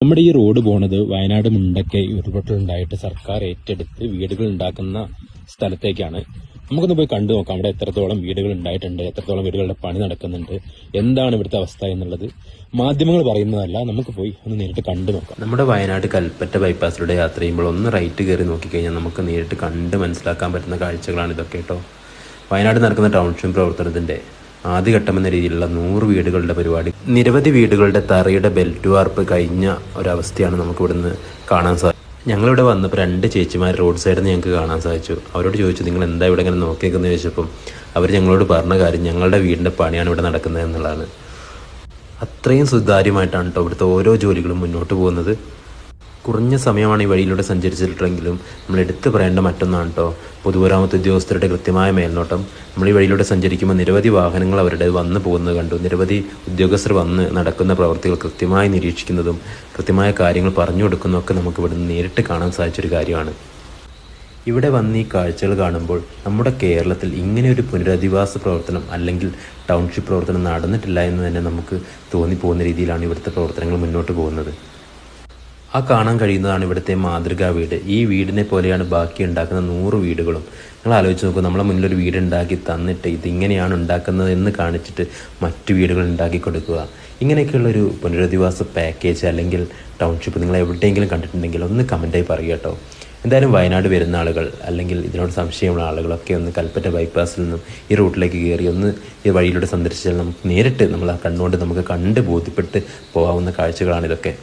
നമ്മുടെ ഈ റോഡ് പോണത് വയനാട് മുണ്ടക്കൈ ഉരുൾപൊട്ടലുണ്ടായിട്ട് സർക്കാർ ഏറ്റെടുത്ത് വീടുകൾ ഉണ്ടാക്കുന്ന സ്ഥലത്തേക്കാണ്. നമുക്കൊന്ന് പോയി കണ്ടു നോക്കാം അവിടെ എത്രത്തോളം വീടുകൾ ഉണ്ടായിട്ടുണ്ട്, എത്രത്തോളം വീടുകളുടെ പണി നടക്കുന്നുണ്ട്, എന്താണ് ഇവിടുത്തെ അവസ്ഥ എന്നുള്ളത് മാധ്യമങ്ങൾ പറയുന്നതല്ല, നമുക്ക് പോയി ഒന്ന് നേരിട്ട് കണ്ടു നോക്കാം. നമ്മുടെ വയനാട് കൽപ്പറ്റ ബൈപ്പാസിലൂടെ യാത്ര ചെയ്യുമ്പോൾ ഒന്ന് റൈറ്റ് കയറി നോക്കിക്കഴിഞ്ഞാൽ നമുക്ക് നേരിട്ട് കണ്ട് മനസ്സിലാക്കാൻ പറ്റുന്ന കാഴ്ചകളാണ് ഇതൊക്കെ കേട്ടോ. വയനാട് നടക്കുന്ന ടൗൺഷിപ്പ് പ്രവർത്തനത്തിന്റെ ആദ്യഘട്ടം എന്ന രീതിയിലുള്ള 100 വീടുകളുടെ പരിപാടി, നിരവധി വീടുകളുടെ തറയുടെ ബെൽറ്റ് വാർപ്പ് കഴിഞ്ഞ ഒരവസ്ഥയാണ് നമുക്ക് ഇവിടുന്ന് കാണാൻ സാധിക്കും. ഞങ്ങളിവിടെ വന്നപ്പോൾ 2 ചേച്ചിമാർ റോഡ് സൈഡിൽ നിന്ന് ഞങ്ങൾക്ക് കാണാൻ സാധിച്ചു. അവരോട് ചോദിച്ചു, നിങ്ങൾ എന്താ ഇവിടെ ഇങ്ങനെ നോക്കിയേക്കെന്ന് ചോദിച്ചപ്പം അവർ ഞങ്ങളോട് പറഞ്ഞ കാര്യം ഞങ്ങളുടെ വീടിൻ്റെ പണിയാണ് ഇവിടെ നടക്കുന്നത് എന്നുള്ളതാണ്. അത്രയും സുതാര്യമായിട്ടാണ് കേട്ടോ ഇവിടുത്തെ ഓരോ ജോലികളും മുന്നോട്ട് പോകുന്നത്. കുറഞ്ഞ സമയമാണ് ഈ വഴിയിലൂടെ സഞ്ചരിച്ചിട്ടുണ്ടെങ്കിലും നമ്മൾ എടുത്തു പറയേണ്ട മറ്റൊന്നാണ് കേട്ടോ പൊതുമരാമത്ത് ഉദ്യോഗസ്ഥരുടെ കൃത്യമായ മേൽനോട്ടം. നമ്മൾ ഈ വഴിയിലൂടെ സഞ്ചരിക്കുമ്പോൾ നിരവധി വാഹനങ്ങൾ അവരുടെ വന്നു പോകുന്നത് കണ്ടു. നിരവധി ഉദ്യോഗസ്ഥർ വന്ന് നടക്കുന്ന പ്രവർത്തികൾ കൃത്യമായി നിരീക്ഷിക്കുന്നതും കൃത്യമായ കാര്യങ്ങൾ പറഞ്ഞു കൊടുക്കുന്നതൊക്കെ നമുക്ക് ഇവിടുന്ന് നേരിട്ട് കാണാൻ സാധിച്ചൊരു കാര്യമാണ്. ഇവിടെ വന്ന് ഈ കാഴ്ചകൾ കാണുമ്പോൾ നമ്മുടെ കേരളത്തിൽ ഇങ്ങനെ ഒരു പുനരധിവാസ പ്രവർത്തനം അല്ലെങ്കിൽ ടൗൺഷിപ്പ് പ്രവർത്തനം നടന്നിട്ടില്ല എന്ന് തന്നെ നമുക്ക് തോന്നിപ്പോകുന്ന രീതിയിലാണ് ഇവിടുത്തെ പ്രവർത്തനങ്ങൾ മുന്നോട്ട് പോകുന്നത്. ആ കാണാൻ കഴിയുന്നതാണ് ഇവിടുത്തെ മാതൃകാ വീട്. ഈ വീടിനെ പോലെയാണ് ബാക്കി ഉണ്ടാക്കുന്ന 100 വീടുകളും. നിങ്ങൾ ആലോചിച്ച് നോക്കൂ, നമ്മളെ മുന്നിലൊരു വീട് ഉണ്ടാക്കി തന്നിട്ട് ഇതിങ്ങനെയാണ് ഉണ്ടാക്കുന്നത് എന്ന് കാണിച്ചിട്ട് മറ്റു വീടുകൾ ഉണ്ടാക്കി കൊടുക്കുക. ഇങ്ങനെയൊക്കെയുള്ളൊരു പുനരധിവാസ പാക്കേജ് അല്ലെങ്കിൽ ടൗൺഷിപ്പ് നിങ്ങൾ എവിടെയെങ്കിലും കണ്ടിട്ടുണ്ടെങ്കിൽ ഒന്ന് കമൻറ്റായി പറയുക കേട്ടോ. എന്തായാലും വയനാട് വരുന്ന ആളുകൾ അല്ലെങ്കിൽ ഇതിനോട് സംശയമുള്ള ആളുകളൊക്കെ ഒന്ന് കൽപ്പറ്റ ബൈപ്പാസിൽ നിന്നും ഈ റൂട്ടിലേക്ക് കയറി ഒന്ന് ഈ വഴിയിലൂടെ സന്ദർശിച്ചാൽ നമുക്ക് നേരിട്ട് നമ്മൾ ആ കണ്ണുകൊണ്ട് നമുക്ക് കണ്ട് ബോധ്യപ്പെട്ട് പോകാവുന്ന കാഴ്ചകളാണിതൊക്കെ.